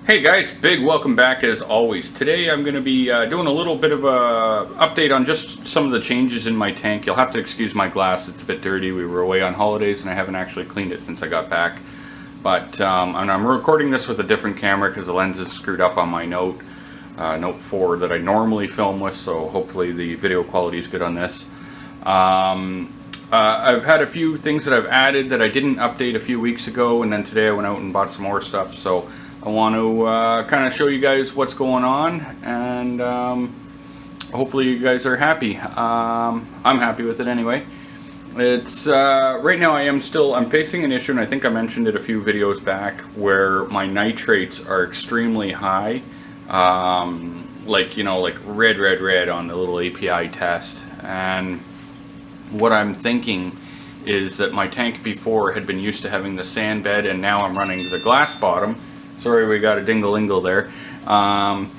Hey guys, big welcome back as always. Today I'm going to be doing a little bit of a update on just some of the changes in my tank. You'll have to excuse my glass, it's a bit dirty. We were away on holidays and I haven't actually cleaned it since I got back. But and I'm recording this with a different camera because the lens is screwed up on my Note 4 that I normally film with, so hopefully the video quality is good on this. I've had a few things that I've added that I didn't update a few weeks ago, and then today I went out and bought some more stuff, so I want to kind of show you guys what's going on, and hopefully you guys are happy. I'm happy with it anyway. It's right now I'm facing an issue, and I think I mentioned it a few videos back, where my nitrates are extremely high, like red on the little API test. And what I'm thinking is that my tank before had been used to having the sand bed, and now I'm running the glass bottom. Sorry, we got a dingle-lingle there. And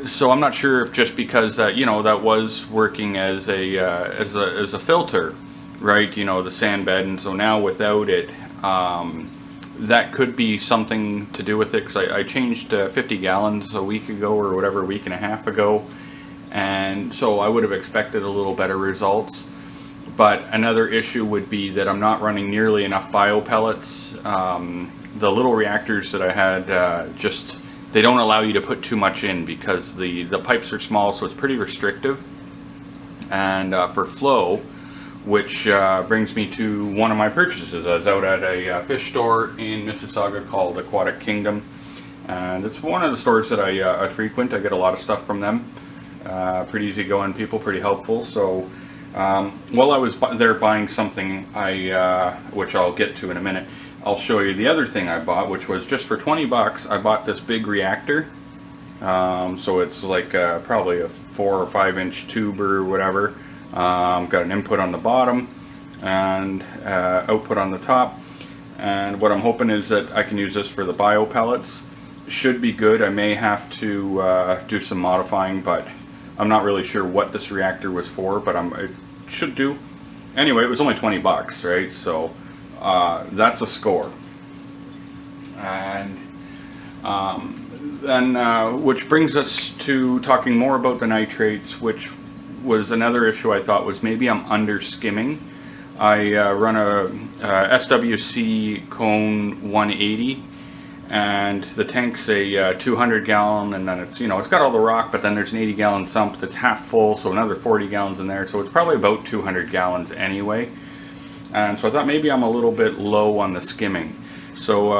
so I'm not sure if just because that, that was working as a filter, right? The sand bed, and so now without it, that could be something to do with it, because I changed 50 gallons a week ago or whatever, a week and a half ago, and so I would have expected a little better results. But another issue would be that I'm not running nearly enough bio pellets. The little reactors that I had, they don't allow you to put too much in because the pipes are small, so it's pretty restrictive. And for flow, which brings me to one of my purchases. I was out at a fish store in Mississauga called Aquatic Kingdom, and it's one of the stores that I frequent. I get a lot of stuff from them. Pretty easygoing people, pretty helpful. So while I was there buying something, which I'll get to in a minute, I'll show you the other thing I bought, which was just for 20 bucks. I bought this big reactor. So it's like probably a 4 or 5 inch tube or whatever. Got an input on the bottom and output on the top. And what I'm hoping is that I can use this for the bio pellets. Should be good. I may have to do some modifying, but I'm not really sure what this reactor was for, but it should do. Anyway, it was only 20 bucks, right? So that's a score. And then which brings us to talking more about the nitrates, which was another issue I thought was maybe I'm under skimming. I run a SWC cone 180, and the tank's a 200 gallon, and then it's it's got all the rock, but then there's an 80 gallon sump that's half full, so another 40 gallons in there, so it's probably about 200 gallons anyway. And so I thought maybe I'm a little bit low on the skimming. So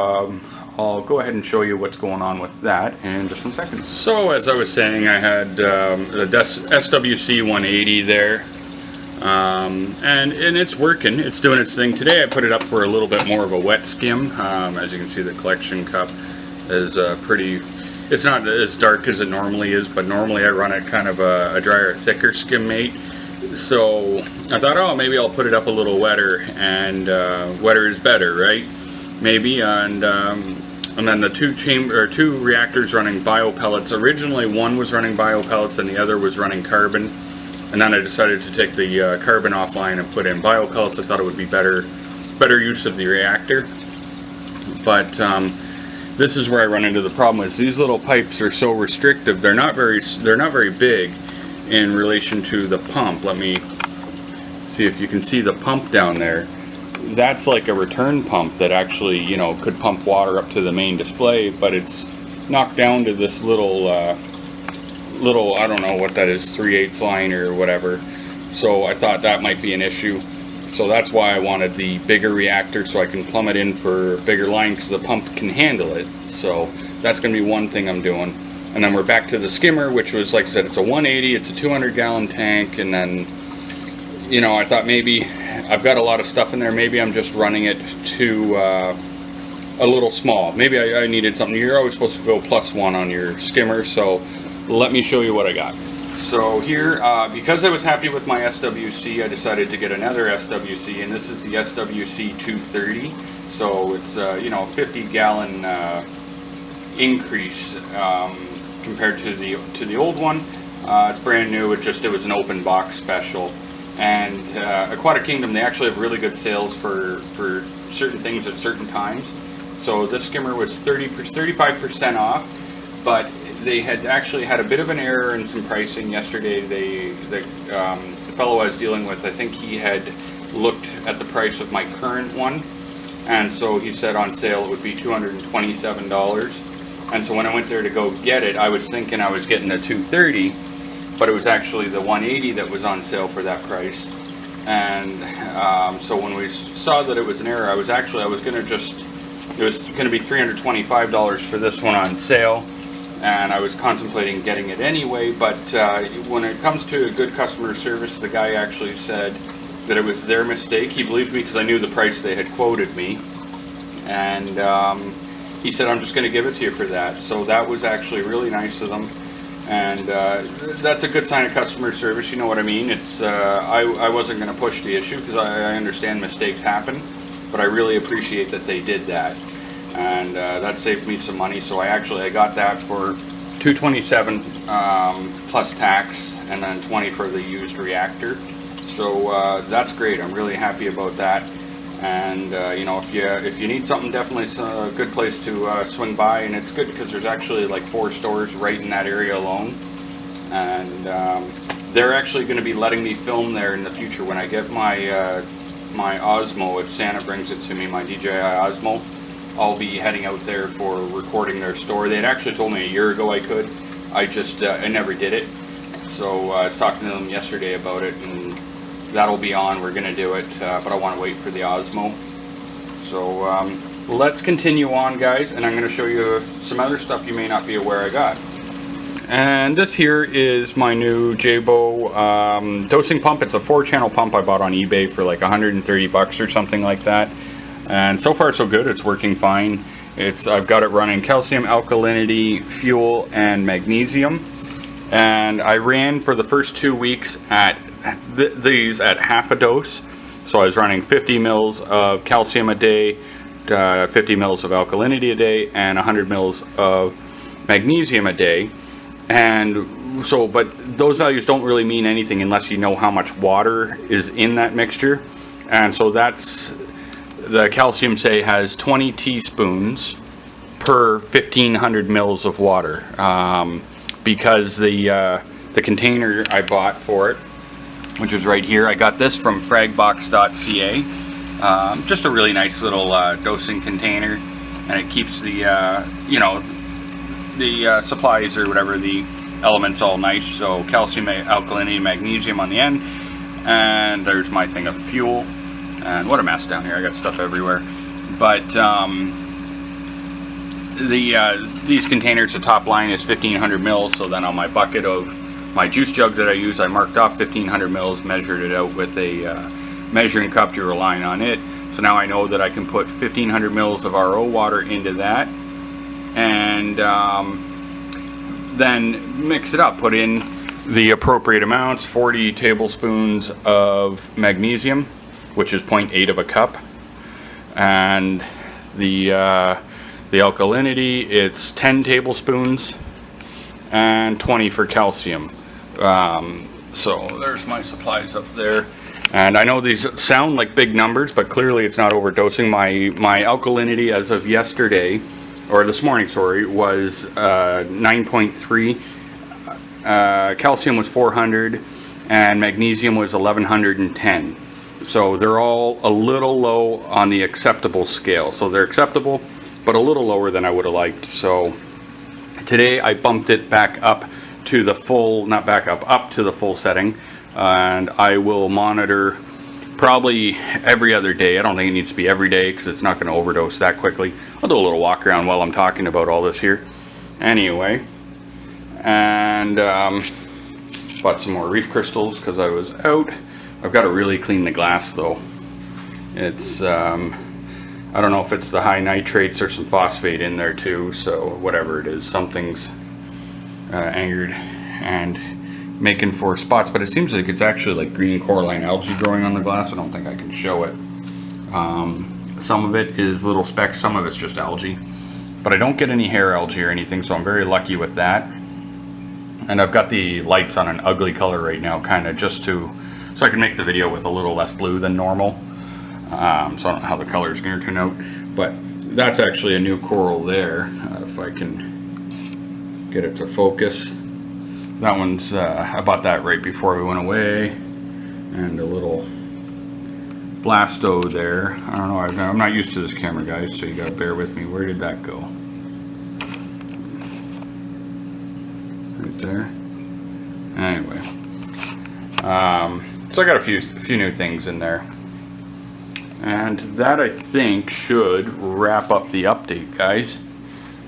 I'll go ahead and show you what's going on with that in just 1 second. So as I was saying, I had the SWC 180 there, and it's working. It's doing its thing. Today I put it up for a little bit more of a wet skim. As you can see, the collection cup is it's not as dark as it normally is, but normally I run it kind of a drier, thicker skim mate. So I thought, oh, maybe I'll put it up a little wetter, and wetter is better, right? Maybe. And then the two reactors running bio pellets. Originally, one was running bio pellets and the other was running carbon. And then I decided to take the carbon offline and put in bio pellets. I thought it would be better use of the reactor. But this is where I run into the problem. Is these little pipes are so restrictive. They're not very big in relation to the pump. Let me see if you can see the pump down there. That's like a return pump that actually, could pump water up to the main display, but it's knocked down to this little, I don't know what that is, 3/8 line or whatever. So I thought that might be an issue. So that's why I wanted the bigger reactor, so I can plumb it in for a bigger line, because the pump can handle it. So that's going to be one thing I'm doing. And then we're back to the skimmer, which was, like I said, it's a 180, it's a 200 gallon tank, and then, I thought maybe I've got a lot of stuff in there, maybe I'm just running it to a little small. Maybe I needed something. You're always supposed to go +1 on your skimmer, so let me show you what I got. So here, because I was happy with my SWC, I decided to get another SWC, and this is the SWC 230. So it's, 50 gallon increase compared to the old one. It's brand new. It was an open box special. And Aquatic Kingdom, they actually have really good sales for certain things at certain times. So this skimmer was 35% off, but they had actually had a bit of an error in some pricing yesterday. The fellow I was dealing with, I think he had looked at the price of my current one, and so he said on sale it would be $227. And so when I went there to go get it, I was thinking I was getting a $230, but it was actually the $180 that was on sale for that price. And so when we saw that it was an error, it was going to be $325 for this one on sale, and I was contemplating getting it anyway. But when it comes to good customer service, the guy actually said that it was their mistake. He believed me because I knew the price they had quoted me, and he said, I'm just going to give it to you for that. So that was actually really nice of them. And that's a good sign of customer service, you know what I mean? It's I wasn't going to push the issue because I understand mistakes happen, but I really appreciate that they did that, and that saved me some money. So I got that for $227 plus tax, and then $20 for the used reactor. So that's great. I'm really happy about that. And you know, if you need something, definitely it's a good place to swing by, and it's good because there's actually like 4 stores right in that area alone, and they're actually going to be letting me film there in the future when I get my my Osmo. If Santa brings it to me, my DJI Osmo, I'll be heading out there for recording their store. They had actually told me a year ago I could. I never did it. So I was talking to them yesterday about it, and that'll be on. We're going to do it, but I want to wait for the Osmo. So let's continue on, guys, and I'm going to show you some other stuff you may not be aware I got. And this here is my new Jabo dosing pump. It's a 4-channel pump I bought on eBay for like 130 bucks or something like that. And so far so good. It's working fine. I've got it running calcium, alkalinity, fuel, and magnesium. And I ran for the first 2 weeks at these at half a dose. So I was running 50 mils of calcium a day, 50 mils of alkalinity a day, and 100 mils of magnesium a day. And so, but those values don't really mean anything unless you know how much water is in that mixture. And so the calcium, say, has 20 teaspoons per 1500 mils of water, because the container I bought for it, which is right here, I got this from fragbox.ca, just a really nice little dosing container, and it keeps the you know, the supplies or whatever, the elements all nice. So calcium, alkalinity, magnesium on the end, and there's my thing of fuel. And what a mess down here, I got stuff everywhere. But these containers, the top line is 1500 mils, so then on my bucket of my juice jug that I use, I marked off 1500 mils, measured it out with a measuring cup, drew a line on it. So now I know that I can put 1500 mils of RO water into that, and then mix it up, put in the appropriate amounts, 40 tablespoons of magnesium, which is 0.8 of a cup, and the alkalinity, it's 10 tablespoons, and 20 for calcium. So there's my supplies up there, and I know these sound like big numbers, but clearly it's not overdosing. My alkalinity as of yesterday, or this morning, sorry, was 9.3. Calcium was 400, and magnesium was 1110. So they're all a little low on the acceptable scale. So they're acceptable, but a little lower than I would have liked. So today I bumped it back up to the full, not back up, up to the full setting, and I will monitor probably every other day. I don't think it needs to be every day because it's not going to overdose that quickly. I'll do a little walk around while I'm talking about all this here. Anyway, and bought some more Reef crystals because I was out. I've got to really clean the glass though. It's I don't know if it's the high nitrates or some phosphate in there too, so whatever it is, something's angered and making 4 spots, but it seems like it's actually like green coralline algae growing on the glass. I don't think I can show it. Some of it is little specks, some of it's just algae, but I don't get any hair algae or anything, so I'm very lucky with that. And I've got the lights on an ugly color right now, kind of just so I can make the video with a little less blue than normal. So I don't know how the color is going to turn out, but that's actually a new coral there, if I can get it to focus. That one's, I bought that right before we went away. And a little blasto there. I don't know, I'm not used to this camera, guys, so you gotta bear with me. Where did that go? Right there. Anyway. So I got a few new things in there. And that, I think, should wrap up the update, guys.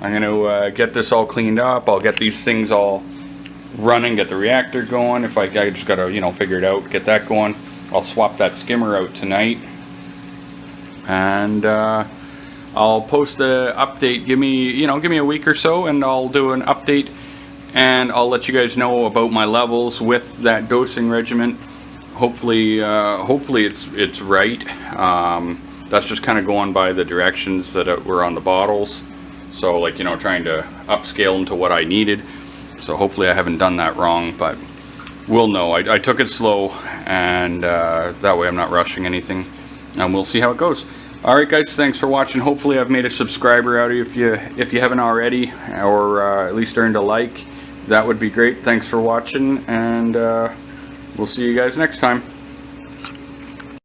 I'm gonna get this all cleaned up. I'll get these things all running, get the reactor going. If I just gotta, you know, figure it out, get that going. I'll swap that skimmer out tonight, and I'll post a update. Give me a week or so, and I'll do an update, and I'll let you guys know about my levels with that dosing regimen. Hopefully it's right. That's just kind of going by the directions that were on the bottles. So, like, you know, trying to upscale them to what I needed. So hopefully I haven't done that wrong, but we'll know. I took it slow, and that way I'm not rushing anything, and we'll see how it goes. Alright guys, thanks for watching. Hopefully I've made a subscriber out of you if you haven't already, or at least earned a like. That would be great. Thanks for watching, and we'll see you guys next time.